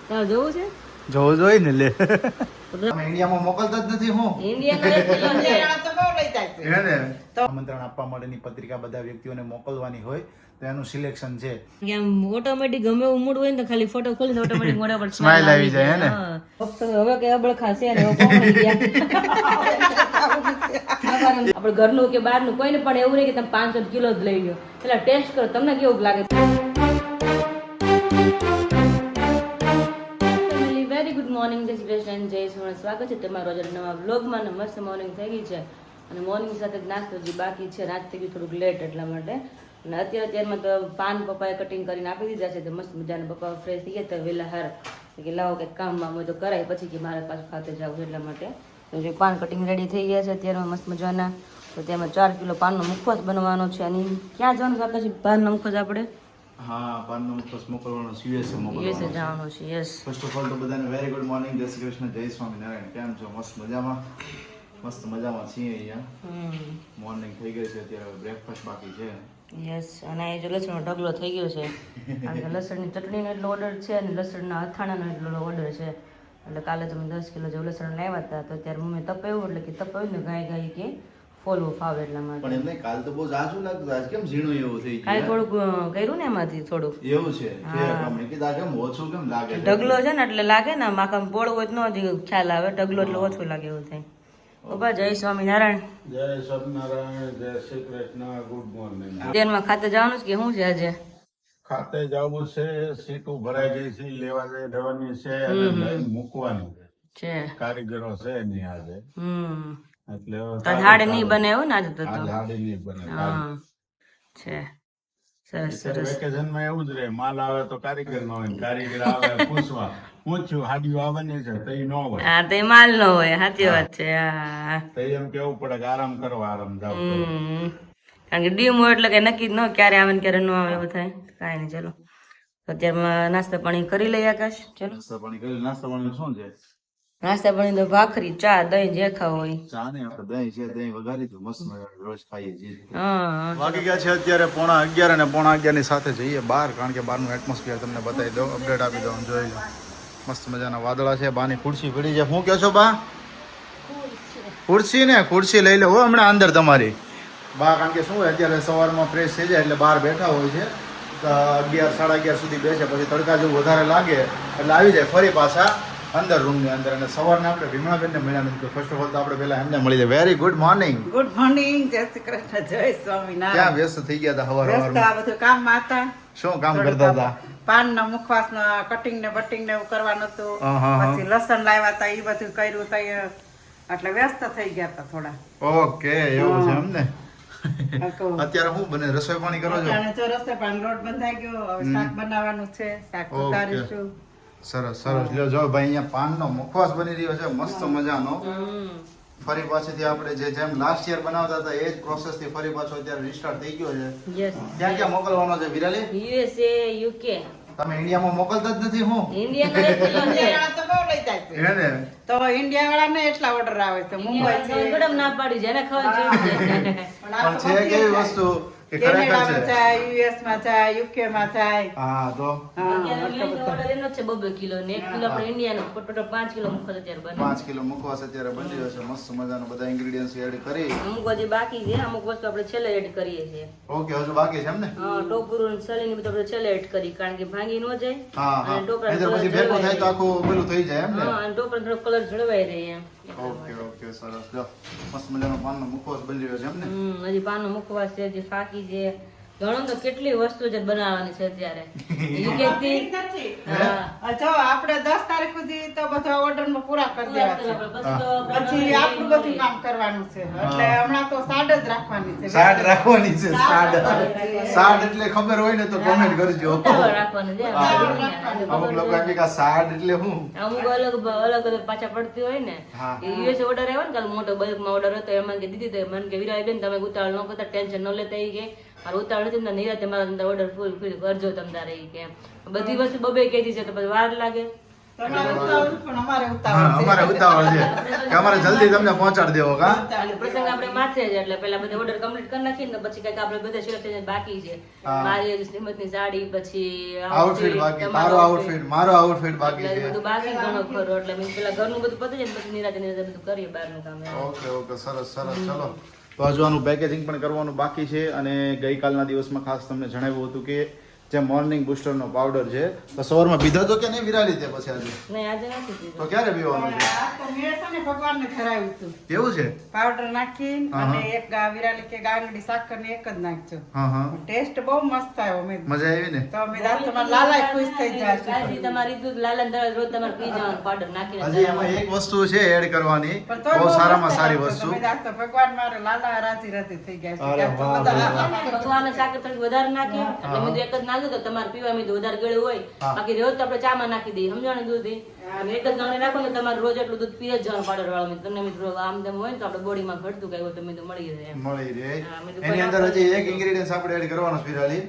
તારે જવું છે? જોવું જોઈએ ને લે તમે ઇન્ડિયામાં મોકલતા જ નથી હું ઇન્ડિયા તો બહુ લઈ જાય છે ને આમંત્રણ આપવા માટેની પત્રિકા બધા વ્યક્તિઓને મોકલવાની હોય તો એનું સિલેક્શન છે ઓટોમેટિક ગમે એવું મૂડ હોય ને તો ખાલી ફોટો ખોલીને ઓટોમેટિક મોઢા પર સ્માઈલ આવી જાય હે ને હવે કે અબળ ખાશે ને હવે કોણ ગયા આપણે ઘરનું કે બહારનું કોઈને પણ એવું નહીં કે તમે 500 કિલો જ લઈ લો પેલા ટેસ્ટ કરો તમને કેવું લાગે. વેરી ગુડ મોર્નિંગ જય શ્રી કૃષ્ણ જય સોના સ્વાગત છે તમારું રોજ નવા વ્લોગમાં. મસ્ત મોર્નિંગ થઈ ગઈ છે અને મોર્નિંગ સાથે નાસ્તો જે બાકી છે રાત થઈ ગયું થોડુંક લેટ એટલા માટે. અને અત્યારમાં તો પાન પપ્પાએ કટિંગ કરીને આપી દીધા છે તો મસ્ત મજાના પપ્પા ફ્રેશ થઈ ગયા તો વહેલા હાર કે લાવો કંઈક કામમાં હોય તો કરાય પછી કે મારે પાછું ખાતે જવું એટલા માટે. તો જે પાન કટિંગ રેડી થઈ ગયા છે અત્યારમાં મસ્ત મજાના. તો તેમાં 4 કિલો પાનનો મુખવાસ બનવાનો છે. અને ક્યાં જવાનું છે આપણે પાનનો મુખવાસ આપણે? હા પાનનો મુખવાસ મોકલવાનો છે યુએસએ યુએસએ જવાનું છે. યસ ફર્સ્ટ ઓફ ઓલ તો બધાને વેરી ગુડ મોર્નિંગ જય શ્રી કૃષ્ણ જય સ્વામિનારાયણ. કેમ છો? મસ્ત મજામાં છીએ અહીંયા. મોર્નિંગ થઈ ગઈ છે અત્યારે બ્રેકફાસ્ટ બાકી છે. યસ અને એ જો લસણનો ઢગલો થઈ ગયો છે કારણ કે લસણની ચટણીનો એટલો ઓર્ડર છે અને લસણના અથાણાનો એટલો ઓર્ડર છે. એટલે કાલે તમે 10 કિલો જેવું લસણ લાવ્યા હતા તો ત્યારે મમ્મી તપાવ્યું એટલે કે તપાવ્યું ને ગાય કે ફોલવું ફાવે એટલા માટે. પણ એમને કાલ તો બહુ ઝાઝું લાગતું આજ કેમ ઝીણું એવું થઈ ગયું? કાલે થોડુંક કર્યું ને એમાંથી થોડુંક એવું છે મેં કીધું આ કેમ ઓછું કેમ લાગે? ઢગલો છે ને એટલે લાગે ને માખા પોળો હોય તો ન ખ્યાલ આવે. ઢગલો એટલે ઓછું લાગે એવું થાય. પપ્પા જય સ્વામિનારાયણ. જય સ્વામિનારાયણ જય શ્રી કૃષ્ણ ગુડ મોર્નિંગ. ટ્રેનમાં ખાતે જવાનું છે કે શું છે આજે? ખાતે જવું છે, સીટો ભરાઈ ગઈ છે, લેવા જવાની છે અને લઈને મૂકવાની છે કારીગરો છે નહીં આજે એટલે હાડે નહીં બને એવું ને આજે તો હાડી નહીં બને. હા છે સરસ સરસ. વેકેશન માં એવું જ રહે, માલ આવે તો કારીગર ન હોય, કારીગર આવે પૂછવા પૂછ્યું હાડીઓ આવવાની છે તો એ ન હોય. હા તે માલ નો હોય. સાચી વાત છે. હા તો એમ કેવું પડે કે આરામ કરો આરામ જાવ. કારણ કે ડીમ હોય એટલે કે નક્કી જ ન ક્યારે આવે ને ક્યારે ન આવે એવું થાય. કાંઈ નહીં ચલો અત્યારમાં નાસ્તા પાણી કરી લઈએ આકાશ. ચલો નાસ્તા પાણી કરી. નાસ્તા પાણી શું છે? નાસ્તા પાણી તો ભાખરી ચા દહીં જે ખાવ હોય. ચા ને આપણે દહીં છે, દહીં વઘારી તો મસ્ત રોજ ખાઈએ છીએ. હા વાગી ગયા છે અત્યારે 11:15 અને 11:30 ની સાથે જઈએ બહાર કારણ કે બહારનું એટમોસ્ફિયર તમને બતાવી દઉં, અપડેટ આપી દઉં. જોઈ લો મસ્ત મજાના વાદળા છે. બાની ખુરશી પડી છે. શું કહો છો બા? ખુરશી ને ખુરશી લઈ લો હમણાં અંદર તમારી બા. કારણ કે શું હોય અત્યારે સવારમાં ફ્રેશ થઈ જાય એટલે બહાર બેઠા હોય છે 11 સાડા 11 સુધી બેસે, પછી તડકા જેવું વધારે લાગે એટલે આવી જાય ફરી પાછા અંદર રૂમની અંદર. અને સવારના આપણે ભીમણાબેનને મળ્યા નથી. ફર્સ્ટ ઓફ ઓલ તો આપણે પહેલા એમને મળી જાય. Very good morning. Good morning જય શ્રી કૃષ્ણ જય સ્વામિનારાયણ. ક્યાં વ્યસ્ત થઈ ગયા હતા વ્યસ્ત આ બધું કામમાં હતા. શું કામ કરતા હતા? પાનના મુખવાસના કટિંગ ને બટિંગ ને એવું કરવાનું હતું. પછી લસણ લાવ્યા હતા એ બધું કર્યું તો એટલે વ્યસ્ત થઈ ગયા હતા થોડા. ઓકે એવું છે એમ ને. અત્યારે શું બને? રસોઈ પાણી કરો છો? જો રસ્તે પાણી લોટ બંધાઈ ગયો. હવે શાક બનાવવાનું છે, શાક ઉતારીશું. સરસ સરસ. લ્યો જો ભાઈ અહીંયા પાનનો મુખવાસ બની રહ્યો છે મસ્ત મજાનો. ફરી પાછળથી આપણે જેમ લાસ્ટ યર બનાવતા હતા એ જ પ્રોસેસ થી ફરી પાછો અત્યારે રિસ્ટાર્ટ થઈ ગયો છે. યસ ક્યાં ક્યાં મોકલવાનો છે વિરાલી? USA UK. તમે ઇન્ડિયામાં મોકલતા જ નથી હું? ઇન્ડિયા તો બહુ લઈ જાય છે. હે ને? તો ઇન્ડિયા વાળાને એટલા ઓર્ડર આવે છે. મુંબઈ છે, મેડમ ના પાડી છે એને ખાવાનું છે. પણ છે કેવી વસ્તુ કે ખરેખર કેનેડામાં છે. જાય, યુએસ માં જાય, યુકે માં જાય. હા તો ઓર્ડર એનો છે 2 કિલો ને 1 કિલો આપણે ઇન્ડિયાનો ટોટલ 5 કિલો મુખવાસ અત્યારે બને. 5 કિલો મુખવાસ અત્યારે બની રહ્યો છે મસ્ત મજાનો. બધા ઇન્ગ્રેડિયન્ટ્સ એડ કરી. અમુક હજી બાકી છે, અમુક વસ્તુ આપણે છેલ્લે એડ કરીએ છીએ. ઓકે હજુ બાકી છે એમ ને? હા ટોપરું સલીની બધું આપણે છેલ્લે એડ કરી કારણ કે ભાંગી ન જાય. હા હા. અને ટોપરા નહીંતર પછી ભેગું થાય તો આખું પેલું થઈ જાય એમ ને? હા અને ટોપરા થોડો કલર જળવાઈ રહે એમ. ઓકે ઓકે સરસ. લો મસ્ત મજાનો પાનનો મુખવાસ બની રહ્યો છે એમ ને? હજી પાનનો મુખવાસ છે, હજી ફાકી છે. ઘણો તો કેટલી વસ્તુ છે બનાવવાની છે અત્યારે. નથી. જો આપણે 10 તારીખ સુધી તો બધા ઓર્ડર માં પૂરા કરી દેવા છે. પછી આપણું બધું કામ કરવાનું છે. એટલે હમણાં તો સાડ જ રાખવાની છે. સાડ રાખવાની છે. સાડ એટલે ખબર હોય ને તો કમેન્ટ કરજો. રાખવાનું છે. અમુક લોકો એમ કે સાડ એટલે શું? અમુક અલગ અલગ પાછા પડતી હોય ને. યુએસ ઓર્ડર આવ્યો ને કાલ મોટો બલ્કમાં ઓર્ડર હતો એમાં કે દીદી તો મને કે વિરાય બેન તમે ઉતાવળ ન કરતા ટેન્શન ન લેતા કે મારે ઉતાવળ નથી ને નિરાતે મારા ઓર્ડર ફૂલ કરજો તમ તારે કે બધી વસ્તુ બબે કેજી છે તો પછી વાર લાગે તમારે ઉતાવળ પણ અમારે હા ઉતાવળ છે. અમારે ઉતાવળ છે કે અમારે જલ્દી તમને પહોંચાડી દેવો કા અને પ્રસંગ આપણે માથે છે એટલે પેલા બધા ઓર્ડર કમ્પ્લીટ કરી નાખીએ ને પછી કઈક આપણે બધા સિલેક્ટ થઈને બાકી છે. હા. મારી હજી શ્રીમતની સાડી, પછી આઉટફિટ બાકી, તારો આઉટફિટ, મારો આઉટફિટ બાકી એટલે છે. બધું બાકી ઘણું ખરું. એટલે મેં પેલા ઘરનું બધું પતી જાય ને પછી નિરાતે બધું કરીએ બહારનું કામ એમ. ઓકે ઓકે સરસ સરસ ચલો તો હજુ આનું પેકેજિંગ પણ કરવાનું બાકી છે અને ગઈકાલના દિવસમાં ખાસ તમને જણાવ્યું હતું કે જે મોર્નિંગ બુસ્ટરનો પાવડર છે તો સવારમાં પીધો તો કે નહીં વિરાલી તે પછી આજે નહીં આજે નથી પીધું. તો ક્યારે પીવાનું છે આ તો મેં છે ને ભગવાનને ધરાવ્યું હતું. કેવું છે પાવડર નાખીને હા, અને હા. એક વિરાલી કે ગાંગડી સાકર ને એક જ નાખજો. હા હા ટેસ્ટ બહુ મસ્ત આવ્યો. મેં મજા આવી ને તો અમે રાત તમારા લાલાય ખુશ થઈ જાય છે. કાલથી તમારી દૂધ લાલા ને દરરોજ તમારે પી જવાનું પાવડર નાખીને. હજી એમાં એક વસ્તુ છે એડ કરવાની પણ તોય બહુ બહુ સારામાં મસ્ત સારી લાગતો. વસ્તુ તમે રાત તો ભગવાન મારે લાલા રાજી રાજી થઈ ગયા છે. અરે ક્યાંક તો વાહ, બધા વાહ, વાહ. ભગવાનને સાકર થોડીક વધારે નાખીએ એટલે મેં તો એક જ નાખ્યું તો તમારે પીવા મેં તો વધારે ગળ્યું હોય. હા. બાકી રોજ તો આપણે ચામાં નાખી દઈએ સમજાણું દૂધ એ. તમે એક જ ગામડે નાખો ને તમારે રોજ એટલું દૂધ પી જ જવાનું પાવડર વાળું. તમને મિત્રો આમ તેમ હોય ને તો આપણે બોડીમાં ઘટતું કઈ હોય તો મેં તો મળી જાય એમ. મળી રહે હા, મેં તો એની કોઈ અંદર નાખવાનું હજી એક ઇન્ગ્રેડિયન્ટ આપણે એડ કરવાનો છે વિરાલી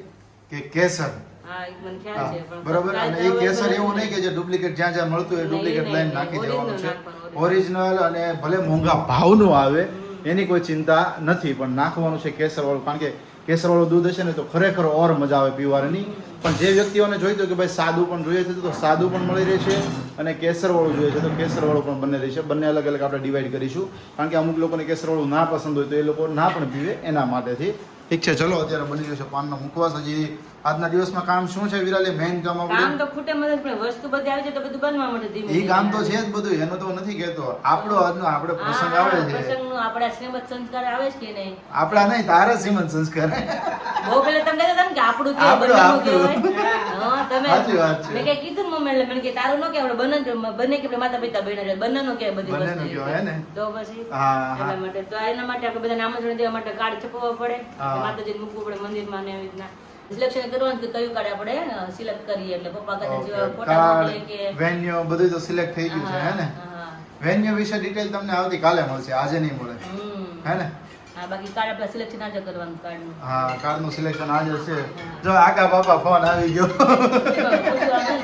કે કેસર હા એ મને ખ્યાલ હા, છે પણ બરોબર અને એ કેસર એવું નહીં કે જે ડુપ્લિકેટ જ્યાં જ્યાં મળતું હોય ડુપ્લિકેટ નહીં, લાઈન નહીં, નાખી original દેવાનું છે નાખવાનું, ઓરિજિનલ અને ભલે મોંઘા ભાવનું આવે એની કોઈ ચિંતા નથી પણ નાખવાનું છે કેસર વાળું કારણ કે કેસર વાળું દૂધ હશે ને તો ખરેખર ઓર મજા આવે પીવાની પણ જે વ્યક્તિઓને જોઈતું કે ભાઈ સાદું પણ જોઈએ છે તો સાદું પણ મળી રહેશે અને કેસર વાળું જોઈએ છે તો કેસર વાળું પણ બંને રહેશે બંને અલગ અલગ આપણે ડિવાઈડ કરીશું કારણ કે અમુક લોકોને કેસર વાળું ના પસંદ હોય તો એ લોકો ના પણ પીવે એના માટેથી ઠીક છે ચલો અત્યારે બની ગયો છે પાનનો મુખવાસ હજી આજના દિવસમાં કામ શું છે વિરાલી મેઇન કામ કામ આપણું તો ખૂટે મદદ પણ વસ્તુ બધી આવી જાય તો બધું બનવા માટે ધીમે એ કામ તો છે જ બધું એનું તો હું નથી કહેતો આપણો આજનો આપણે પ્રસંગ આવે છે પ્રસંગનું આપણા શ્રીમદ સંસ્કાર આવે છે કે નહીં? આપણા નહીં તારા શ્રીમંત સંસ્કાર બહુ પેલા તમને કહેતા હતા ને કે આપણું કે આપણું, બંનેનું આપણું. કહેવાય. હા, તમે સાચી વાત છે. મેં કઈ કીધું ને મમ્મી એટલે મને કે તારું નો કે આપણે બંને કે માતા પિતા બહેન એટલે બંનેનું કે બધી બંનેનું વસ્તુ. કહેવાય ને? તો પછી હા, હા. એટલા માટે તો એના માટે આપણે બધાને આમંત્રણ દેવા માટે કાર્ડ છપાવવા પડે હા. માતાજીને મૂકવું પડે મંદિરમાં ને એવી રીતના સિલેક્શન કરવાનું કે કયું કાર્ડ આપણે સિલેક્ટ કરીએ એટલે પપ્પા કદાચ ફોટા મોકલે કે કાર્ડ વેન્યુ બધું તો સિલેક્ટ થઈ ગયું છે હે ને હા. વેન્યુ વિશે ડિટેલ તમને આવતી કાલે મળશે આજે નહીં મળે હમ. હે ને હા બાકી કાર્ડ આપણે સિલેક્શન આજે કરવાનું કાર્ડનું. હા કાર્ડનું સિલેક્શન આજે છે જો આગા બાપા ફોન આવી ગયો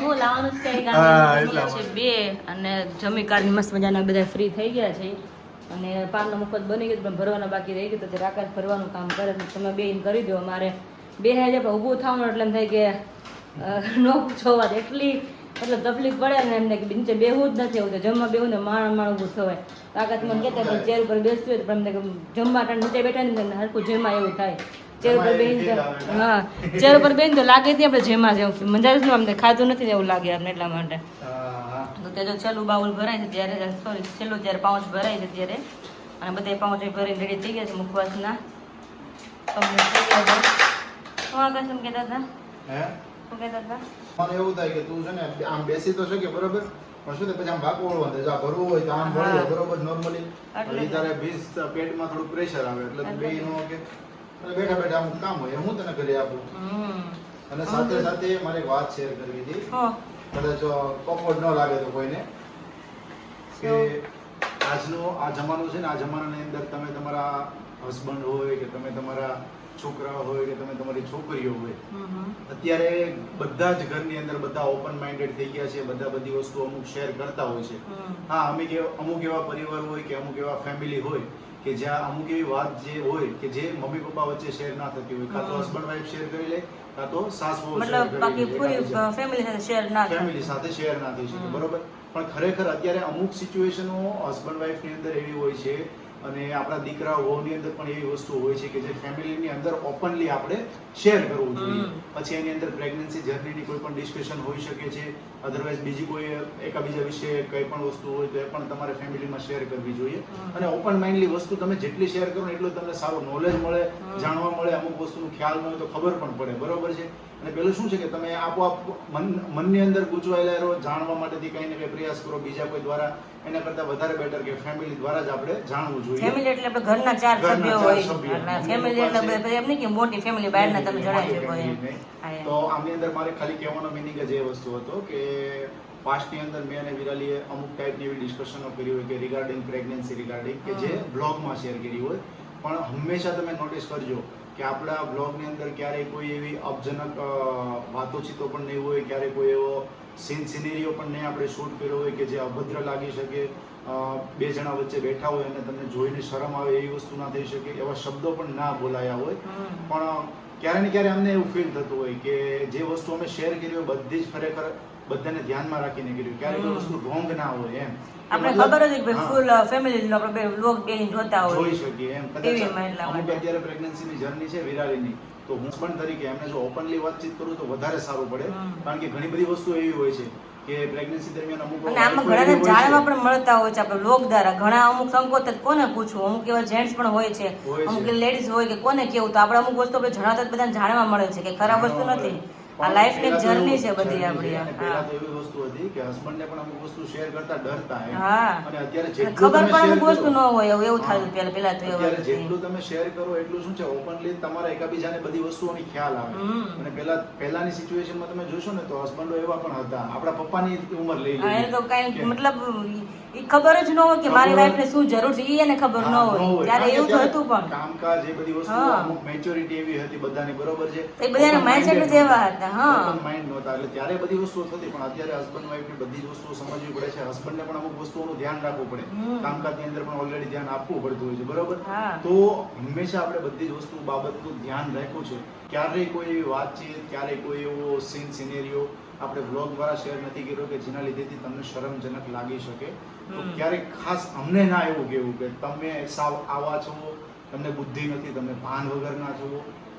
હું લાવવાનું જ કઈ કામ હા, નથી. એટલા છે બે અને જમી કાઢી મસ્ત મજાના બધા ફ્રી થઈ ગયા છે અને પાનનો મુખત બની ગયો પણ ભરવાના બાકી રહી ગયું તો તે રાકાશ ભરવાનું કામ કરે તો તમે બે કરી દો મારે બે હજાર પણ ઊભું થવાનું એટલે એમ થાય કે નો પૂછો વાત એટલી મતલબ તકલીફ પડે ને એમને કે નીચે બેહવું જ નથી એવું જમવા બેહું ને માણ ઊભું થવાય કાકા મને કહેતા પણ ચેર ઉપર બેસતું હોય તો પણ એમને કે જમવા ટાણે નીચે બેઠા ને હરખું જેમાં એવું થાય ચેર ઉપર બેન તો હા ચેર ઉપર બેન તો લાગે નહીં આપણે જેમાં જેવું મજા જ ન અમને ખાતું નથી ને એવું લાગે આપણે એટલા માટે તો તે જો છેલ્લું બાઉલ ભરાય છે ત્યારે સોરી છેલ્લું જ્યારે પાઉચ ભરાય છે ત્યારે અને બધા પાઉચ ભરીને રેડી થઈ ગયા છે મુખવાસના તમને થઈ ગયા છે શું આગળ શું કહેતા હતા હે શું કહેતા હતા મને એવું થાય કે તું છે ને આમ બેસી તો શકે બરોબર પણ શું થાય પછી આમ વાંકો વળવાનું થાય. જો આ ભરવું હોય તો આમ ભરી જાય બરોબર નોર્મલી એટલે એ તારે 20 પેટમાં થોડું પ્રેશર આવે એટલે તું બે નો કે અને બેઠા બેઠા અમુક કામ હોય હું તને કરી આપું અને સાથે સાથે મારે એક વાત શેર કરવી હતી હો કદાચ કપોડ ન લાગે તો કોઈને કે આજનો આ જમાનો છે ને આ જમાનાની અંદર તમે તમારા હસબન્ડ હોય કે તમે તમારા છોકરા હોય કે તમે તમારી છોકરીઓ હોય અત્યારે બધા જ ઘરની અંદર બધા ઓપન માઇન્ડેડ થઈ ગયા છે બધા બધી વસ્તુ અમુક શેર કરતા હોય છે હા અમુક એવા પરિવાર હોય કે અમુક એવા ફેમિલી હોય કે જ્યાં અમુક એવી વાત જે હોય કે જે મમ્મી પપ્પા વચ્ચે શેર ના થતી હોય કાં તો હસબન્ડ વાઈફ શેર કરી લે કાં તો સાસ વહુ શેર મતલબ બાકી કરી પૂરી લે ફેમિલી સાથે શેર ના થાય ફેમિલી સાથે શેર ના થઈ શકે બરોબર પણ ખરેખર અત્યારે અમુક સિચ્યુએશનો હસબન્ડ વાઈફ ની અંદર એવી હોય છે અને આપણા દીકરા વહુની અંદર પણ એવી વસ્તુ હોય છે કે જે ફેમિલીની અંદર ઓપનલી આપણે શેર કરવું જોઈએ પછી એની અંદર પ્રેગ્નન્સી જર્નીની કોઈ પણ ડિસ્કશન હોઈ શકે છે અધરવાઇઝ બીજી કોઈ એકાબીજા વિશે કંઈ પણ વસ્તુ હોય તો એ પણ તમારે ફેમિલીમાં શેર કરવી જોઈએ અને ઓપન માઇન્ડલી વસ્તુ તમે જેટલી શેર કરો ને એટલું તમને સારું નોલેજ મળે જાણવા મળે અમુક વસ્તુનો ખ્યાલ ન હોય તો ખબર પણ પડે બરોબર છે અને પેલું શું છે કે તમે આપોઆપ મનની અંદર ગૂંચવાયેલા રહો જાણવા માટેથી કંઈ ને કંઈ પ્રયાસ કરો બીજા કોઈ દ્વારા એના કરતાં વધારે બેટર કે ફેમિલી દ્વારા જ આપણે જાણવું જોઈએ ફેમિલી એટલે આપણે ઘરના ચાર ઘરના સભ્યો ચાર હોય સભ્યો. એટલે ફેમિલી એટલે બધા એમ નહીં કે મોટી ફેમિલી બહારના તમે જણાવી શકો એમ હા, એમ. તો આની અંદર મારે ખાલી કહેવાનો મિનિંગ જ એ વસ્તુ હતો કે પાસ્ટની અંદર મેં અને વિરાલીએ અમુક ટાઈપની એવી ડિસ્કશનો કરી હોય કે રિગાર્ડિંગ પ્રેગ્નન્સી રિગાર્ડિંગ કે જે બ્લોગમાં શેર કરી હોય પણ હંમેશા તમે નોટિસ કરજો કે આપણા બ્લોગની અંદર ક્યારેય કોઈ એવી અપજનક વાતોચીતો પણ નહીં હોય, ક્યારેય કોઈ એવો સિનેરિયો પણ નહીં આપણે શૂટ કર્યો હોય કે જે અભદ્ર લાગી શકે, બે જણા વચ્ચે બેઠા હોય અને તમને જોઈને શરમ આવે એવી વસ્તુ ના થઈ શકે, એવા શબ્દો પણ ના બોલાયા હોય. પણ ક્યારે ને ક્યારે અમને એવું ફીલ થતું હોય કે જે વસ્તુ અમે શેર કરી હોય બધી જ ખરેખર બધાને ધ્યાનમાં રાખીને કર્યું, ક્યારે કોઈ વસ્તુ રોંગ ના હોય એમ આપણે ખબર હતી કે ફૂલ ફેમિલી આપણે બે વ્લોગ બે જોતા હોય જોઈ શકીએ એમ. કદાચ અમુક અત્યારે પ્રેગ્નન્સીની જર્ની છે વિરાલીની, તો હું હસબન્ડ તરીકે એમને જો ઓપનલી વાતચીત કરું તો વધારે સારું પડે, કારણ કે ઘણી બધી વસ્તુ એવી હોય છે કે પ્રેગ્નન્સી દરમિયાન અમુક અને આમાં ઘણાને જાણવા પણ મળતા હોય છે આપણે લોક દ્વારા. ઘણા અમુક સંકોચ કોને પૂછવું, અમુક એવા જેન્ટ્સ પણ હોય છે, અમુક લેડીઝ હોય કે કોને કેવું, તો આપણે અમુક વસ્તુ આપણે જણાવતા જ બધાને જાણવા મળે છે કે ખરાબ વસ્તુ નથી, આ લાઈફની જર્ની છે બધી આપણી. પહેલા તો એવી વસ્તુ હતી કે હસબન્ડને પણ અમુક વસ્તુ શેર કરતા ડરતા એમ. હા, અને અત્યારે જેટલું ખબર તમે પણ share અમુક વસ્તુ કરો, ન હોય એવું થતું પહેલા તો એવું અત્યારે જેટલું તમે શેર કરો એટલું શું છે ઓપનલી તમારા એકાબીજાને બધી વસ્તુઓની ખ્યાલ આવે. અને પહેલાની સિચ્યુએશનમાં તમે જોશો ને તો હસબન્ડો એવા પણ હતા, આપણા પપ્પાની ઉંમર લઈ લે એને તો કઈ મતલબ ઈ ખબર જ ન હોય કે મારી વાઈફને શું જરૂર છે, ઈ એને ખબર ન હોય. ત્યારે એવું તો હતું પણ કામકાજ એ બધી વસ્તુ અમુક મેચ્યોરિટી એવી હતી બધાની, બરોબર છે, એ બધાના માઇન્ડસેટ જ એવા હતા. હા, માઇન્ડ નહોતા એટલે ત્યારે બધી વસ્તુઓ થતી. પણ અત્યારે હસબન્ડ વાઈફને બધી જ વસ્તુઓ સમજવી પડે છે, હસબન્ડને પણ અમુક વસ્તુઓનું ધ્યાન રાખવું પડે, કામકાજની અંદર પણ ઓલરેડી ધ્યાન આપવું પડતું હોય છે, બરોબર. તો હંમેશા આપણે બધી જ વસ્તુ બાબતનું ધ્યાન રાખ્યું છે. ક્યારેય કોઈ એવી વાતચીત, ક્યારેય કોઈ એવો સિનેરિયો આપણે વ્લોગ દ્વારા શેર નથી કર્યો કે જેના લીધેથી તમને શરમજનક લાગી શકે. તો ક્યારેક ખાસ અમને ના એવું કહેવું કે તમે સાવ આવા છો, તમને બુદ્ધિ નથી, તમે ભાન વગરના છો,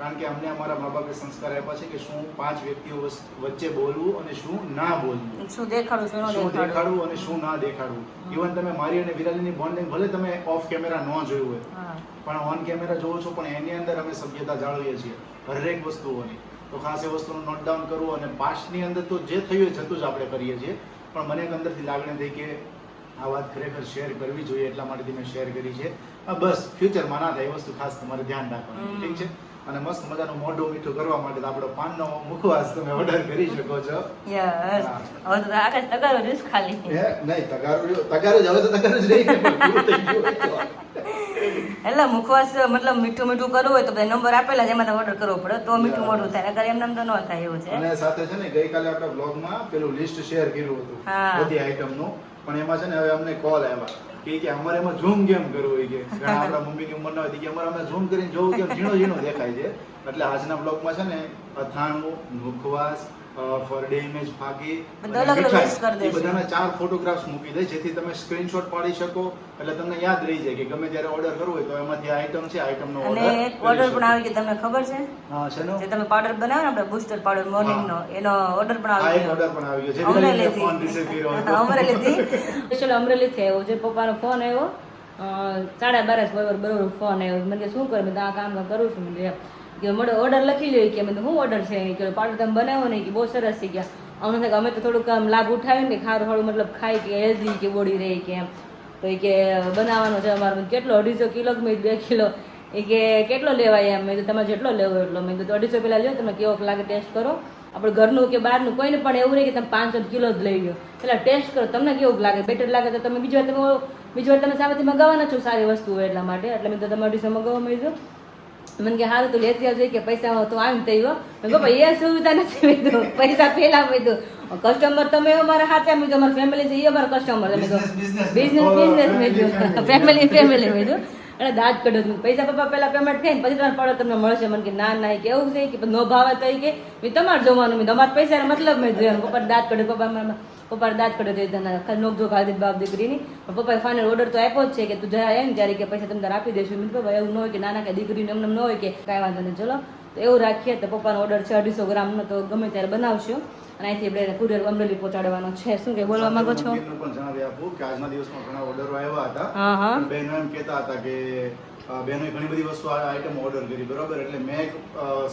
કારણ કે અમને અમારા મા બાપે સંસ્કાર આપ્યા છે કે શું 5 વ્યક્તિઓ વચ્ચે બોલવું અને શું ના બોલવું, શું દેખાડવું શું દેખાડવું અને શું ના દેખાડવું. ઇવન તમે મારી અને વિરાલીની બોન્ડિંગ ભલે તમે ઓફ કેમેરા ન જોયું હોય પણ ઓન કેમેરા જોવો છો, પણ એની અંદર અમે સભ્યતા જાળવીએ છીએ હરેક વસ્તુઓની. તો ખાસ એ વસ્તુનું નોટ ડાઉન કરવું, અને પાસ્ટની અંદર તો જે થયું એ જતું જ આપણે કરીએ છીએ, પણ મને એક અંદરથી લાગણી થઈ કે આ વાત ખરેખર શેર કરવી જોઈએ, એટલા માટે મેં શેર કરી છે. બસ ફ્યુચરમાં ના થાય એ વસ્તુ ખાસ તમારે ધ્યાન રાખવાનું, ઠીક છે. અને મસ્ત મજાનું મોઢું મીઠું કરવા માટે આપણો પાનનો મુખવાસ તમે ઓર્ડર કરી શકો છો. યસ, હવે તો આકાશ તગારો જ ખાલી નહીં તગારું જ હવે તો તગારું જ રહી ગયું. એટલે મુખવાસ મતલબ મીઠું મીઠું કરવું હોય તો બધા નંબર આપેલા છે, એમાં ઓર્ડર કરવો પડે તો મીઠું મોઢું થાય, અગર એમ તો ન થાય એવું છે. અને સાથે છે ને ગઈકાલે આપણા બ્લોગમાં પેલું લિસ્ટ શેર કર્યું હતું બધી આઈટમનું, પણ એમાં છે ને હવે અમને કોલ આવ્યા કે અમારે એમાં ઝૂમ કેમ કરવું હોય કે ઘણા આપણા મમ્મીની ઉંમર ના હોય કે અમારે અમે ઝૂમ કરીને જોવું કેમ ઝીણો ઝીણો દેખાય છે. એટલે આજના બ્લોગમાં છે ને અથાણું, મુખવાસ, ફરડે ઇમેજ ફાકી એ બધાના 4 ફોટોગ્રાફ્સ મૂકી દે, જેથી તમે સ્ક્રીનશોટ પાડી શકો, એટલે તમને યાદ રહી જાય કે ગમે ત્યારે ઓર્ડર કરવો હોય તો એમાંથી આઈટમ છે, આઈટમનો અને એક ઓર્ડર પણ આવી ગયો, તમને ખબર છે? હા, શેનો? જે તમે પાવડર બનાવો ને આપણે બૂસ્ટર પાવડર મોર્નિંગ નો, એનો ઓર્ડર પણ આવી ગયો. ઓર્ડર પણ આવી ગયો છે, અમરેલી ફોન રિસીવ કર્યો હતો. અમરેલી સ્પેશિયલ અમરેલી થી આવ્યો છે. પપ્પાનો ફોન આવ્યો 12:30 બરોબર ફોન આવ્યો. મને શું કરે, મેં આ કામ કરું છું, મને કે મળે ઓર્ડર લખી લ્યો કે મેં શું ઓર્ડર છે કે પાવડર તમે બનાવો નહીં કે બહુ સરસ થઈ ગયા. અમને થાય કે અમે તો થોડુંક આમ લાભ ઉઠાવીને કે ખારું ખારું મતલબ ખાઈ કે હેલ્ધી કે બોડી રહે કે એમ, તો એ કે બનાવવાનો છે અમારે કેટલો 250 કિલો કે 2 કિલો, એ કે કેટલો લેવાય એમ, મેં તો તમે જેટલો લેવો એટલો, મેં તો 250 પેલા લ્યો, તમે કેવો લાગે ટેસ્ટ કરો, આપણે ઘરનું કે બહારનું કોઈને પણ એવું રહે કે તમે 500 કિલો જ લઈ લો, પેલા ટેસ્ટ કરો તમને કેવું લાગે, બેટર લાગે તો તમે બીજી વાર તમે સામેથી મગાવવાના છો સારી વસ્તુ હોય એટલા માટે. એટલે મેં તો તમે 250 મગાવવા માંડ્યો. મને કે હારું તું લેતી આવજે કે પૈસા તો આવીને થઈ ગયો. બાપા એ સુવિધા નથી, મેં પૈસા પેલા મેં કસ્ટમર તમે અમારા હાચા, મેં અમારા ફેમિલી છે એ અમારા કસ્ટમર, બિઝનેસ મેં ફેમિલી મેં એટલે દાદ કાઢ્યો. પૈસા પપ્પા પેલા પેમેન્ટ થાય ને પછી તમારે પાડો તમને મળશે. મને કે ના ના કે એવું છે કે નો ભાવે તો કે મેં તમારે જોવાનું, મેં તમારા પૈસા મતલબ મેં જોવાનું. પપ્પા દાદ કાઢ્યો, પપ્પા દાદ કાઢ્યો નોકજો ખાધી બાપ દીકરીની. પપ્પાએ ફાઇનલ ઓર્ડર તો આપ્યો જ છે કે તું જરા ને ત્યારે કે પૈસા તમે તારે આપી દઈશું. મેં પપ્પા એવું ન હોય કે નાના કે દીકરીને એમને ન હોય કે કાંઈ વાંધો નહીં, ચલો તો એવું રાખીએ. તો પપ્પાનો ઓર્ડર છે 250 ગ્રામનો, તો ગમે ત્યારે બનાવશું અને અહીંથી આપણે કુરિયર અમરેલી પહોંચાડવાનો છે. શું કે બોલવા માંગો છો? પણ જણાવી આપું કે આજના દિવસમાં ઘણા ઓર્ડરો આવ્યા હતા, બહેનો એમ કહેતા હતા કે બહેનોએ ઘણી બધી વસ્તુ આઈટમ ઓર્ડર કરી, બરોબર. એટલે મેં એક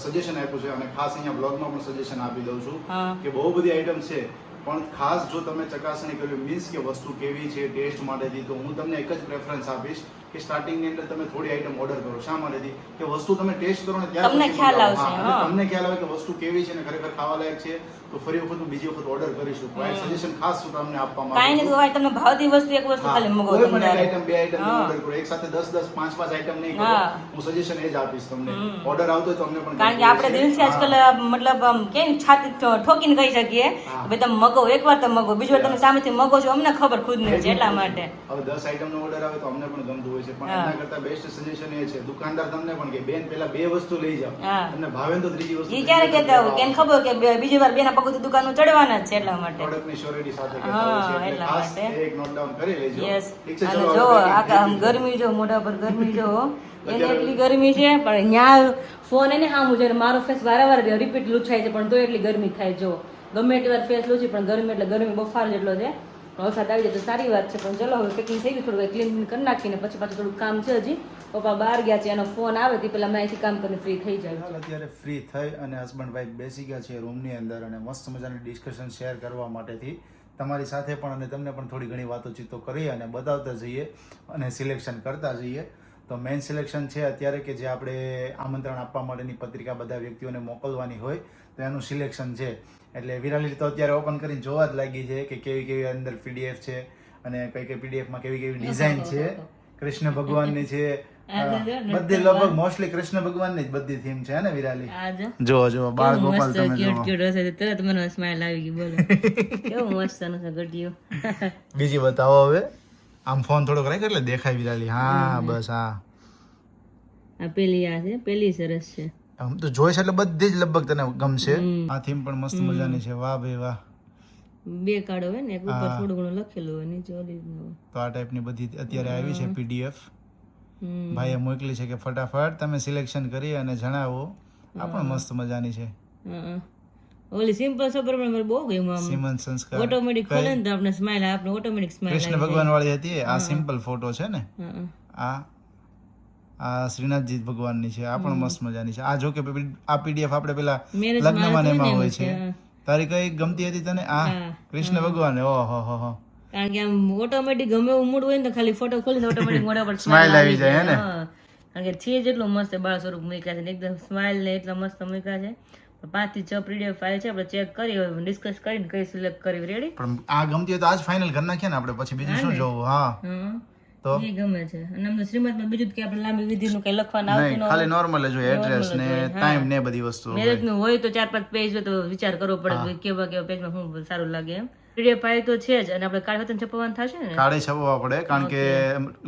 સજેશન આપ્યું છે, અને ખાસ અહીંયા બ્લોગમાં પણ સજેશન આપી દઉં છું કે બહુ બધી આઈટમ છે, પણ ખાસ જો તમે ચકાસણી કરવી મીન્સ કે વસ્તુ કેવી છે ટેસ્ટ માટેથી, તો હું તમને એક જ પ્રેફરન્સ આપીશ કે સ્ટાર્ટિંગની અંદર તમે થોડી આઈટમ ઓર્ડર કરો. શા માટેથી કે વસ્તુ તમે ટેસ્ટ કરો ને ત્યારે તમને પછી ખ્યાલ મંગાવો. આવશે, હા, અને હા. તમને ખ્યાલ આવે કે વસ્તુ કેવી છે ને ખરેખર ખાવા લાયક છે તો ફરી વખત હું બીજી વખત ઓર્ડર કરીશું. તો આ સજેશન ખાસ હું તમને આપવા માંગુ કાંઈ છું. નહીં તો ભાઈ તમને ભાવતી વસ્તુ એક વસ્તુ ખાલી મગો કોઈ પણ એક તમારે. આઈટમ, બે આઈટમ હા. ઓર્ડર કરો. એક સાથે 10 5 આઈટમ નહીં કરો. હા. હું સજેશન એ જ આપીશ તમને. ઓર્ડર આવતો હોય તો અમને પણ કારણ કે આપણે દિલથી આજકાલ મતલબ આમ કે ને છાતી ઠોકીને કહી શકીએ હા. કે ભાઈ તમે મગો એકવાર તમે મગો બીજી વાર તમે સામેથી મગો છો અમને ખબર ખુદ નહીં છે એટલા માટે. હવે 10 આઈટમ નો ઓર્ડર આવે તો અમને પણ ગમતું હોય છે પણ હા. એના કરતા બેસ્ટ સજેશન એ છે દુકાનદાર તમને પણ કે બેન પેલા બે વસ્તુ લઈ જાઓ. હા. તમને ભાવે ને તો ત્રીજી વસ્તુ એ ક્યારે કહેતા હોય કે એને ખબર કે બીજી વાર બેના પગથી દુકાનનું ચડવાના જ છે એટલા માટે. પ્રોડક્ટની શ્યોરિટી સાથે હા, કહેતા હોય છે એટલે એટલા ખાસ માટે. એક નોટ ડાઉન કરી લેજો. યસ ઠીક છે, અને ચલો જો હવે આ આમ packing ગરમી જો મોઢા પર ગરમી જો એને એટલી ગરમી છે પણ ત્યાં ફોન એને સામું છે મારો ફેસ વારંવાર રિપીટ લૂછાય છે પણ તો એટલી ગરમી થાય જો ગમે એટલી વાર ફેસ લૂછી પણ ગરમી એટલે ગરમી બફાર જેટલો છે. વરસાદ આવી જાય તો સારી વાત છે પણ ચલો હવે પેકિંગ થઈ ગયું થોડું ક્લીન કરી નાખીને પછી પાછું થોડું કામ છે હજી પપ્પા બહાર ગયા છે એનો ફોન આવે તે પેલા મેં અહીંથી કામ કરીને ફ્રી થઈ જાય. હાલ અત્યારે ફ્રી થઈ અને હસબન્ડ વાઈફ બેસી ગયા છે રૂમની અંદર અને મસ્ત મજાની ડિસ્કશન શેર કરવા માટેથી તમારી સાથે પણ અને તમને પણ થોડી ઘણી વાતોચીતો કરી અને બતાવતા જઈએ અને સિલેક્શન કરતા જઈએ. તો મેઇન સિલેક્શન છે અત્યારે કે જે આપણે આમંત્રણ આપવા માટેની પત્રિકા બધા વ્યક્તિઓને મોકલવાની હોય તો એનું સિલેક્શન છે. એટલે વિરાલી તો અત્યારે ઓપન કરીને જોવા જ લાગી છે કે કેવી કેવી અંદર પીડીએફ છે અને કઈ કઈ પીડીએફમાં કેવી કેવી ડિઝાઇન છે. કૃષ્ણ ભગવાનની છે બધી લગભગ મોસ્ટલી કૃષ્ણ ભગવાનની જ બધી થીમ છે ને વિરાલી. જો જો બાળ ગોપાલ તમે જો તરત મને સ્માઈલ આવી ગઈ બોલો કેવું મસ્ત છે ગઢિયો. બીજી બતાવો હવે. આમ ફોન થોડોક રાખ એટલે દેખાય વિરાલી. હા બસ હા આ પેલી આ છે પેલી સરસ છે. આમ તો જોઈશ એટલે બધી જ લગભગ તને ગમશે. આ થીમ પણ મસ્ત મજાની છે. વાહ ભાઈ વાહ. બે કાર્ડ હોય ને એક ઉપર થોડું ઘણું લખેલું હોય નીચે ઓરિજિનલ હોય. તો આ ટાઈપની બધી અત્યારે આવી છે પીડીએફ. ભાઈએ મોકલી છે કે ફટાફટ તમે સિલેક્શન કરી અને જણાવો. આ પણ મસ્ત મજાની છે. ઓલી સિમ્પલ સબર પણ મને બહુ ગમ્યું આમ સિમન સંસ્કાર ઓટોમેટિક ખોલે ને તો આપણે સ્માઈલ આપણે ઓટોમેટિક સ્માઈલ કૃષ્ણ ભગવાન વાળી હતી. આ સિમ્પલ ફોટો છે ને. આ શ્રીનાથજી ભગવાનની છે. આ પણ મસ્ત મજાની છે. આ જો કે આ પીડીએફ આપણે પેલા લગ્નમાં ને એમાં હોય છે. તારી કઈ ગમતી હતી તને? આ કૃષ્ણ ભગવાન. ઓહો હો હો. કારણ કે આમ ઓટોમેટિક ગમે એવું મૂડ હોય ને તો ખાલી ફોટો ખોલી ઓટોમેટિક મોઢા પર સ્માઈલ આવી જાય હે ને. કારણ કે છે જેટલું મસ્ત બાળ સ્વરૂપ મૂક્યા છે ને એકદમ સ્માઈલ ને એટલા મસ્ત મૂક્યા છે. 5 થી 6 પીડીએફ ફાઇલ છે આપણે ચેક કરી ડિસ્કસ કરીને કઈ સિલેક્ટ કરી રેડી. પણ આ ગમતી હોય તો આજ ફાઇનલ કરી નાખીએ ને આપણે પછી બીજું શું જોવું. હા તો એ ગમે છે અને અમને શ્રીમતમાં બીજું કે આપણે લાંબી વિધિનું કઈ લખવાનું આવતું નહીં, ખાલી નોર્મલ જ હોય. એડ્રેસ ને ટાઈમ ને બધી વસ્તુ. મેરેજ નું હોય તો 4-5 પેજ હોય તો વિચાર કરવો પડે કે કેવા કેવા પેજમાં શું સારું લાગે એમ. પીડીએફ ફાઇલ તો છે જ અને આપણે કાર્ડ વતન છપાવવાનું થશે ને. કાળે છપવા પડે કારણ કે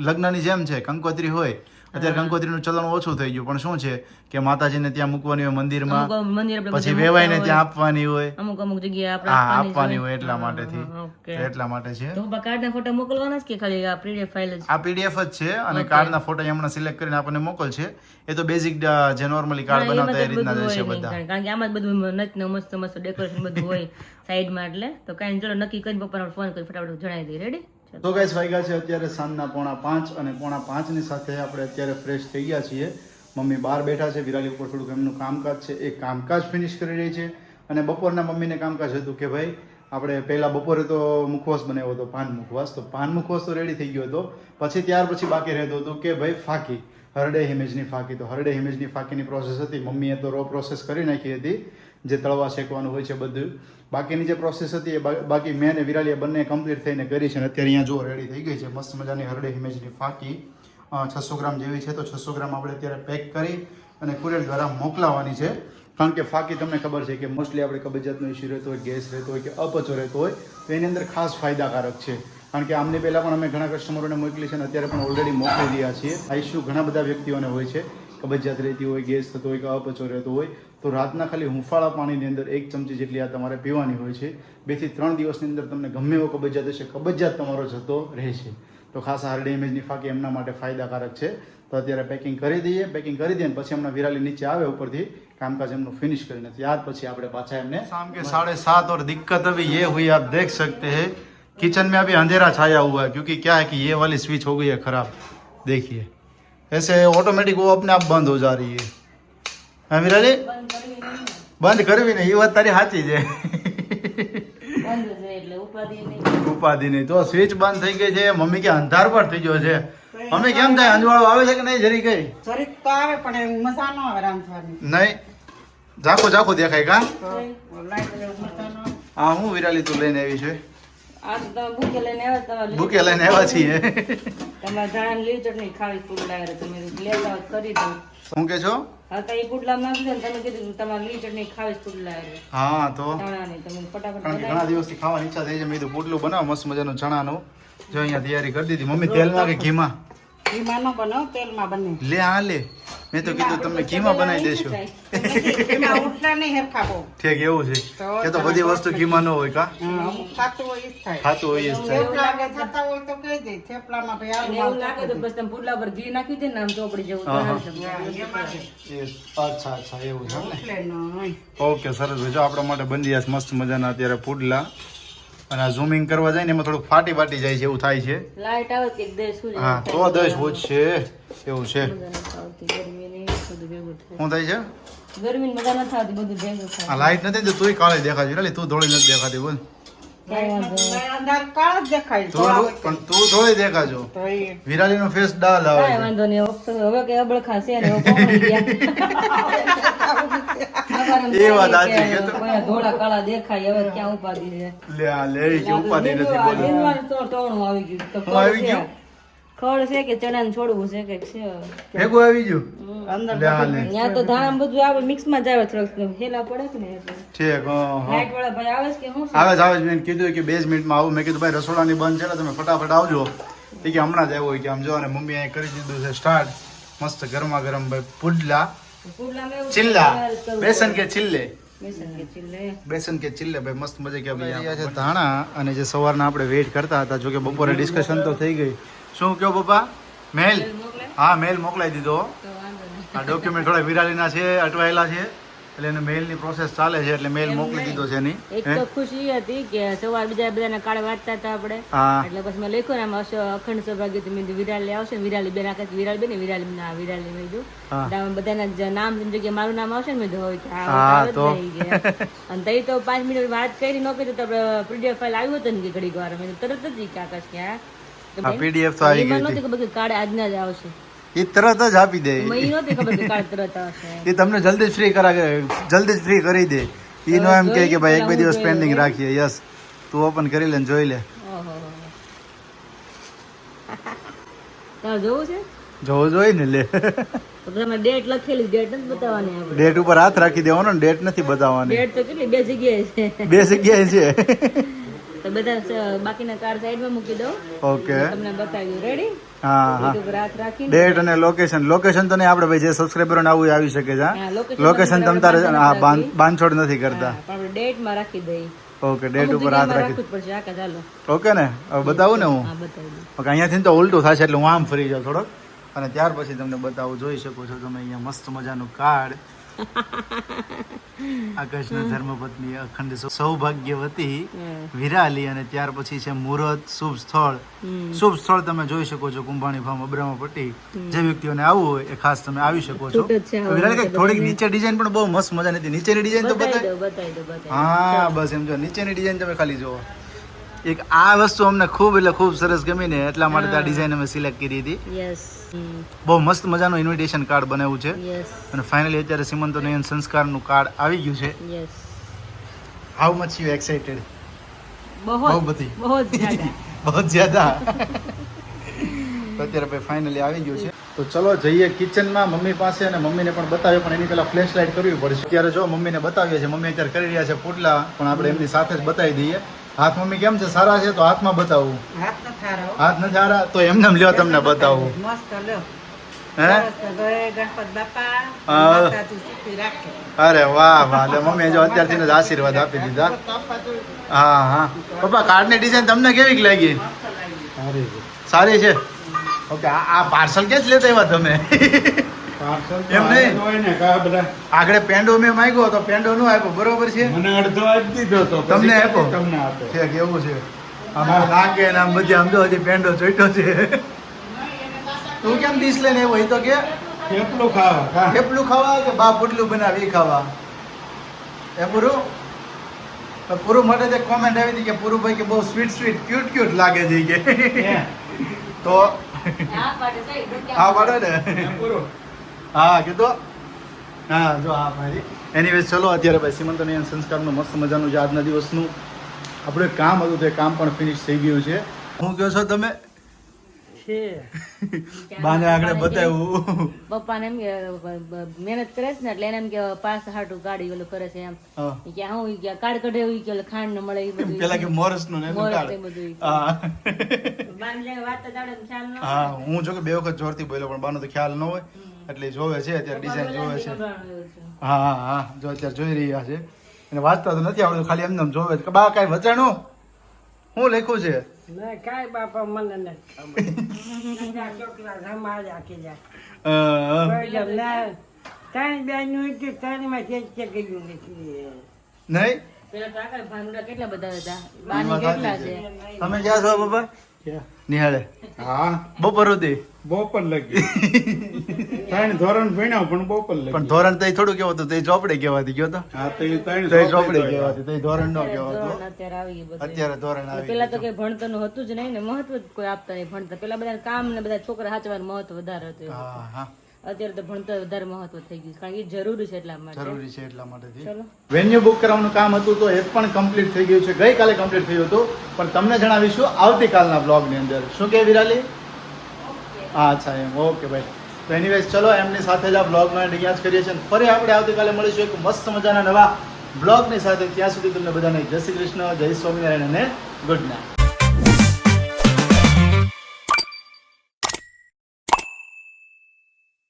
લગ્નની જેમ છે કંકોત્રી હોય. અત્યારે કંકોત્રીનું ચલણ ઓછું થઈ ગયું પણ શું છે કે માતાજીને ત્યાં મૂકવાની હોય મંદિરમાં મંદિર પછી વેવાઈને ત્યાં આપવાની હોય. અમુક જગ્યાએ હા આપણે આપવાની હોય એટલા માટેથી. ઓકે તો એટલા માટે છે. તો કાર્ડના ફોટા મોકલવાના જ કે ખાલી આ પીડીએફ ફાઇલ જ? આ પીડીએફ જ છે અને કાર્ડના ફોટા હમણાં સિલેક્ટ કરીને આપણને મોકલશે. એ તો બેઝિક જે નોર્મલી કાર્ડ બનાવતા એ રીતના જ છે બધા. કારણ કે આમાં જ બધું નચ મસ્ત મસ્ત ડેકોરેશન બધું હોય સાઈડમાં એટલે તો કાંઈ ચલો નક્કી કરીને પપ્પાને ફોન કરી ફટાફટ જણાવી દઈએ. રેડી? તો ગાઈસ વાગ્યા છે અત્યારે સાંજના 4:45 અને 4:45 ની સાથે આપણે અત્યારે ફ્રેશ થઈ ગયા છીએ. મમ્મી બહાર બેઠા છે. વિરાલી ઉપર થોડુંક એમનું કામકાજ છે એ કામકાજ ફિનિશ કરી રહી છે અને બપોરના મમ્મીને કામકાજ હતું કે ભાઈ આપણે પહેલા બપોરે તો મુખવાસ બનાવ્યો હતો પાન મુખવાસ. તો પાન મુખવાસ તો રેડી થઈ ગયો હતો. પછી ત્યાર પછી બાકી રહેતું હતું કે ભાઈ ફાકી હરડે હિમેજની ફાકી. તો હરડે હિમેજની ફાકીની પ્રોસેસ હતી. મમ્મીએ તો રો પ્રોસેસ કરી નાખી હતી જે તળવા શેકવાનું હોય છે બધું. બાકીની જે પ્રોસેસ હતી એ બાકી મેં અને વિરાલીએ બંને કમ્પ્લીટ થઈને કરી છે અને અત્યારે અહીંયા જો રેડી થઈ ગઈ છે મસ્ત મજાની હરડે હિમેજની ફાકી. 600 ગ્રામ જેવી છે તો 600 ગ્રામ આપણે અત્યારે પેક કરી અને કુરિયર દ્વારા મોકલાવવાની છે. કારણ કે ફાકી તમને ખબર છે કે મોસ્ટલી આપણે કબજિયાતનો ઇસ્યુ રહેતો હોય, ગેસ રહેતો હોય કે અપચો રહેતો હોય તો એની અંદર ખાસ ફાયદાકારક છે. કારણ કે આમની પહેલાં પણ અમે ઘણા કસ્ટમરોને મોકલી છે અને અત્યારે પણ ઓલરેડી મોકલી રહ્યા છીએ. આ ઇસ્યુ ઘણા બધા વ્યક્તિઓને હોય છે. કબજિયાત રહેતી હોય, ગેસ થતો હોય કે અપચો રહેતો હોય તો રાતના ખાલી હુંફાળા પાણીની અંદર 1 ચમચી જેટલી આ તમારે પીવાની હોય છે. 2 થી 3 દિવસની અંદર તમને ગમે એવો કબજિયાત હશે કબજિયાત તમારો જતો રહેશે. તો ખાસ આ હરડે હિમેજની ફાકી એમના માટે ફાયદાકારક છે. તો અત્યારે પેકિંગ કરી દઈએ. પેકિંગ કરી દઈએ પછી હમણાં વિરાલી નીચે આવે ઉપરથી કામકાજ એમનું ફિનિશ કરીને ત્યાર પછી આપણે પાછા એમને शाम के 7:30 और दिक्कत अभी ये हुई आप देख सकते हैं किचन में अभी अंधेरा छाया हुआ है क्योंकि क्या है कि ये वाली स्विच हो गई है खराब. देखिए ऐसे ऑटोमेटिक वो अपने आप बंद हो जा रही है. हाँ विराली બંધ કરવી ને એ વાત તારી સાચી છે. ઉપાધિ નહીં તો સ્વિચ બંધ થઈ ગઈ છે. મમ્મી કે અંધાર પર થઈ ગયો છે મમ્મી કેમ થાય અંજવાળો આવે છે કે નહીં જરી કઈ જરીક તો આવે પણ એમ મજા ન આવે રાંધવાની નહીં ઝાખું ઝાખું દેખાય કા તો લાઈટ જેવું મજા ન આવે. હા હું વિરાલી તું લઈને આવી છે આ તો તમે ભૂકે લઈને આવ્યા તમારે ભૂકે લઈને આવ્યા છીએ તમારે ધાણાની લીલી ચટણી ખાવી પુડલા તમે લેતા હોત કરી દઉં શું કે છો હા તો એ પુડલા નાખી દો ને તમે કીધું તમારે લીલી ચટણી ખાવી જ પુડલા હા તો ધાણાની તમે ફટાફટ કારણ કે બનાવી ઘણા દિવસથી ખાવાની ઈચ્છા થઈ છે મેં કીધું પોટલું બનાવો મસ્ત મજાનું ચણાનું જો અહીંયા તૈયારી કરી દીધી મમ્મી તેલમાં કે ઘીમાં ઘીમાં ન બનાવ તેલમાં બને લે હા લે મેં તો કીધું તમે ઘીમાં બનાવી દેશો એમાં ઉઠલા નહીં હેરખા બહુ ઠીક એવું છે કે તો બધી વસ્તુ ઘીમાં ન હોય કા અમુક ખાતું હોય ઈ જ થાય ખાતું હોય એ જ થાય થેપલા કે થતા હોય તો કહી દે થેપલામાં ભાઈ આવું એવું લાગે તો બસ તમે પુડલા પર ઘી નાખી દે ને આમ ચોપડી જેવું હા, હા. બનાવી શકો. અચ્છા અચ્છા એવું છે ને એટલે નહીં. ઓકે સરસ ભાઈ જો આપણા માટે બની ગયા છે મસ્ત મજાના અત્યારે પુડલા અને આ ઝૂમિંગ કરવા જાય ને એમાં થોડુંક ફાટી જાય છે એવું થાય છે લાઈટ આવે કે દે શું હા તો દસ હોજ છે એવું છે ગરમીની બધું ભેગું થાય શું થાય છે ગરમી મજા નથી આવતી બધું ભેગું થાય આ લાઈટ નથી ને તુંય કાળી દેખાતી એટલે તું ધોળી નથી દેખાતી બોલ કાંઈ વાંધો નહીં. અંધાર કાળ જ દેખાય તું પણ તું ધોળી દેખાજો તો ઈ વિરાલી નો ફેસ ડાલ આવે કાંઈ છે વાંધો નહીં હવે કે અબળખા છે ને હવે પકડી ગયા એ વાત સાચી કે તો. કોઈ ધોળા કાળા દેખાય હવે ક્યાં ઉપાધિ છે લે આ લે કે ઉપાધિ નથી બોલ લીલવાનું તો ટોણું આવી ગયું તો હું આવી ગયું? ખડ છે કે ચણાને છોડવું છે કે છે ભેગું આવી ગયું અંદર લે આ લે ત્યાં તો ધાણા બધું આવે મિક્સમાં જ આવે થોડુંક હેલા પડે કે ને એટલે ઠીક હા હા લાઈટ વાળા ભાઈ આવે છે કે શું છે? આવે જ મેં કીધું કે 2 મિનિટમાં આવું મેં કીધું ભાઈ રસોડાની બંધ છે એટલે તમે ફટાફટ આવજો એ કે હમણાં જ આવ્યો હોય કે આમ જો અને મમ્મી અહીં કરી દીધું છે સ્ટાર્ટ મસ્ત ગરમા ગરમ ભાઈ પુડલા પુડલામાં એવું ચિલ્લા તૈયાર કરવું બેસન કે ચિલ્લે બેસન કે ચીલે બેસન કે ચિલ્લે ભાઈ મસ્ત મજા કે ભાઈ છે ધાણા અને જે સવારના આપણે વેઇટ કરતા હતા જો કે બપોરે ડિસ્કશન તો થઈ ગઈ શું કયો પપ્પા મેલ હા મેલ મોકલાઈ દીધો તો વાંધો નહીં. આ ડોક્યુમેન્ટ થોડા વિરાલીના છે અટવાયેલા છે એટલે એને મેલની પ્રોસેસ ચાલે છે એટલે મેલ મોકલી દીધો છે એની એક તો ખુશી એ હતી કે સવાર બીજા બધાના કાર્ડ વાંચતા હતા આપણે હા એટલે પછી મેં લખ્યું ને આમાં અખંડ સૌભાગ્ય મેં કીધું વિરાલી આવશે ને વિરાલી બેન આખા વિરાલી બેન ને વિરાલી ના વિરાલી મેં કીધું હા. એટલે આમાં બધાના નામ જગ્યાએ મારું નામ આવશે ને મેં કીધું હોય કે હા હા, આવે જ તો. નહીં કે. અને તઈ તો 5 મિનિટ વાત કરી ન કરી તો પીડીએફ ફાઇલ આવ્યું હતું ને કે ઘડીક વાર મેં કીધું તરત જ ઈ કે આકાશ કે હા તો હા બેન, પીડીએફ તો આવી એમાં ગઈ નહોતી ખબર કે કાર્ડ આજના જ આવશે હતી એ તરત જ આપી દે મને ઈ નહોતી ખબર કે કાર્ડ તરત આવશે એ તમને જલ્દી જ ફ્રી જલ્દી જ ફ્રી કરી દે એ નો એમ કહે કે ભાઈ 1-2 દિવસ પેન્ડિંગ રાખીએ યસ તું ઓપન કરી લે ને જોઈ લે ઓહો તારે જોવું છે જોવું જોઈએ ને લે તો તમે ડેટ લખેલી ડેટ નથી બતાવવાની આપણે ડેટ ઉપર હાથ રાખી દેવાનો ને ડેટ નથી બતાવવાની ડેટ તો કેટલી 2 જગ્યાએ છે 2 જગ્યાએ છે તો બધા બાકીના કાર્ડ સાઈડમાં મૂકી દો ઓકે તમને બતાવી દઉં રેડી હા હા ઉપર હાથ રાખીને ડેટ અને લોકેશન તો નહીં આપણે ભાઈ જે સબસ્ક્રાઈબર આવું એ આવી શકે છે હા, હા location લોકેશન તમે તમ તારે બરાબર હા બાંધી બાંધછોડ નથી કરતા હા, પણ આપણે ડેટમાં રાખી દઈએ ઓકે ડેટ અમુક ઉપર હાથ જગ્યામાં રાખી રાખવું જ પડશે આકા ચાલો ઓકે ને હવે બતાવું ને હું હા બતાવી દઉં ઓકે અહીંયાથી તો ઉલટું થશે એટલે હું આમ ફરી જાઉં થોડોક અને ત્યાર પછી તમને બતાવું જોઈ શકો છો તમે અહીંયા મસ્ત મજાનું કાર્ડ આકાશના ધર્મપત્ની અખંડ સૌભાગ્યવતી વિરાલી અને ત્યાર પછી છે મુહૂર્ત શુભ સ્થળ તમે જોઈ શકો છો કુંભાણી ફાર્મ અબ્રામા પટ્ટી જે વ્યક્તિઓને આવવું હોય એ ખાસ તમે આવી શકો છો છૂટ જ છે તો વિરાલી કંઈક થોડીક નીચે ડિઝાઇન પણ બહુ મસ્ત મજાની હતી નીચેની ડિઝાઇન તો બતાય બતાવી દો હા બસ એમ જો નીચેની ડિઝાઇન તમે ખાલી જોવો એક આ વસ્તુ અમને ખૂબ એટલે ખૂબ સરસ ગમી ને એટલા માટે આ ડિઝાઇન અમે સિલેક્ટ કરી હતી યસ બહુ મસ્ત મજાનું ઇન્વિટેશન કાર્ડ બનાવ્યું છે યસ અને ફાઇનલી અત્યારે સિમંતો નયન સંસ્કારનું કાર્ડ આવી ગયું છે yes how much you excited બહુ બહુ બધી બહુ જ્યાદા બહુ જ્યાદા તો અત્યારે ભાઈ ફાઇનલી આવી ગયું છે તો ચલો જઈએ કિચનમાં મમ્મી પાસે અને મમ્મીને પણ બતાવીએ પણ એની પહેલા ફ્લેશ લાઇટ કરવી પડશે અત્યારે જો મમ્મીને બતાવીએ છીએ મમ્મી અત્યારે કરી રહ્યા છે પુડલા પણ આપણે એમની સાથે જ બતાવી દઈએ હાથ મમ્મી કેમ છે સારા છે તો હાથમાં બતાવું હાથ ન થારો હાથ નથી સારા તો એમને લ્યો તમને બતાવું મસ્ત લ્યો હે સરસ જય ગણપત બાપા હા. માતાજી સુખી રાખે અરે વાહ વાહ એટલે મમ્મીએ જો અત્યારથી જ આશીર્વાદ આપી દીધા બાપા તો હા હા પપ્પા કાર્ડની ડિઝાઇન તમને કેવી લાગી સારી છે ઓકે આ પાર્સલ ક્યાં જ લેતા આવ્યા તમે પાર્સલ એમ નહીં. હોય ને કા બધા આગળ પેંડો મેં માંગ્યો તો પેંડો નો આપ્યો બરોબર છે મને અડધો આપી દીધો તો પછી તમને ક્યાંથી આપ્યો? તમને આપે છે કેવું છે આમ નાકે ને આમ બધી આમ જો હજી પેંડો ચોટ્યો છે તું કેમ ડીશ લઈને આવ્યો એ તો કે કેટલું ખાવા કા થેપલું ખાવા કે બા પુડલું બનાવી ખાવા એ પૂરું તો પૂરું માટે કોમેન્ટ આવી હતી કે પૂરું ભાઈ કે બહુ સ્વીટ ક્યુટ લાગે છે કે તો હા પાડે તો એકદમ ક્યાં હા પાડે ને પૂરો હા કીધું હા જો હા ભાઈ એનીવેઝ ચલો અત્યારે ભાઈ સીમંતનયન સંસ્કારનું મસ્ત મજાનું જે આજના દિવસનું આપણું એક કામ હતું તે કામ પણ ફિનિશ થઈ ગયું છે શું કહો છો તમે બાને આગળ બતાવ્યું પપ્પાને એમ કે મહેનત કરે છે ને એટલે એને એમ કે પાસ હાટું ગાડી ઓલું કરે છે એમ હા. ઈ કે હું ઈ કે કાર્ડ કઢે એવું ઈ કે ઓલું ખાંડ ન મળે એ બધું પેલા કે મોરસનું ને એનું મોરસ કાર્ડ. એ બધું ઈ કે. હા બાંધલે વાત જ આવડે ને ખ્યાલ ન હા હું જો કે બે વખત જોરથી બોલ્યો પણ બાનો તો ખ્યાલ ન હોય એટલે ઈ જોવે છે અત્યારે ડિઝાઇન જોવે છે હા હા હા જો અત્યારે જોઈ રહ્યા છે અને વાંચતા તો નથી આવડતું ખાલી એમને એમ જોવે છે કે બા કાંઈ વચાણું શું લખ્યું છે ના કાંઈ બાપા મને નથી ખબર છોકરા રમાડ રાખી જાય ત્રણ બેનું હતું ત્રણમાં જે ગયું નથી નહીં પેલા તો આગળ ભાનુડા કેટલા બધા હતા ઈ બાની વાત કેટલા સાચી છે છે. તમે ક્યાં છો બાબા નિહાળે હા બપોર સુધી બપોર લગી 3 ધોરણ ભણ્યા પણ બપોર લગી પણ ધોરણ તો થોડું કેવું હતું તે ચોપડે કહેવાતી ગયો તો હા તો એ 3 તે ચોપડે કહેવાતી તે ધોરણ નો ધોરણ કહેવાતો અત્યારે આવી ગયું બધું અત્યારે ધોરણ આવી પેલા તો ગયું. કઈ ભણતરનું હતું જ નહીં ને મહત્વ જ કોઈ આપતા નહીં ભણતર પેલા બધા કામ ને બધા છોકરા સાચવાનું મહત્વ વધારે હતું એવું. હા હા અત્યારે તો ભણતર વધારે મહત્વ થઈ ગયું છે. કારણ કે એ જરૂરી છે એટલા માટે જરૂરી છે એટલા માટેથી ચલો વેન્યુ બુક કરવાનું કામ હતું તો એ પણ કમ્પ્લીટ થઈ ગયું છે ગઈકાલે કમ્પ્લીટ થયું હતું પણ તમને જણાવીશું આવતીકાલના બ્લોગની અંદર શું કે વિરાલી હા અચ્છા એમ ઓકે ભાઈ તો એનીવેઝ ચલો એમની સાથે જ આ બ્લોગનો એન્ડ અહીંયા જ કરીએ છીએ અને ફરી આપણે આવતીકાલે મળીશું એક મસ્ત મજાના નવા બ્લોગની સાથે ત્યાં સુધી તમને બધાને જય શ્રી કૃષ્ણ જય સ્વામિનારાયણ અને ગુડ નાઇટ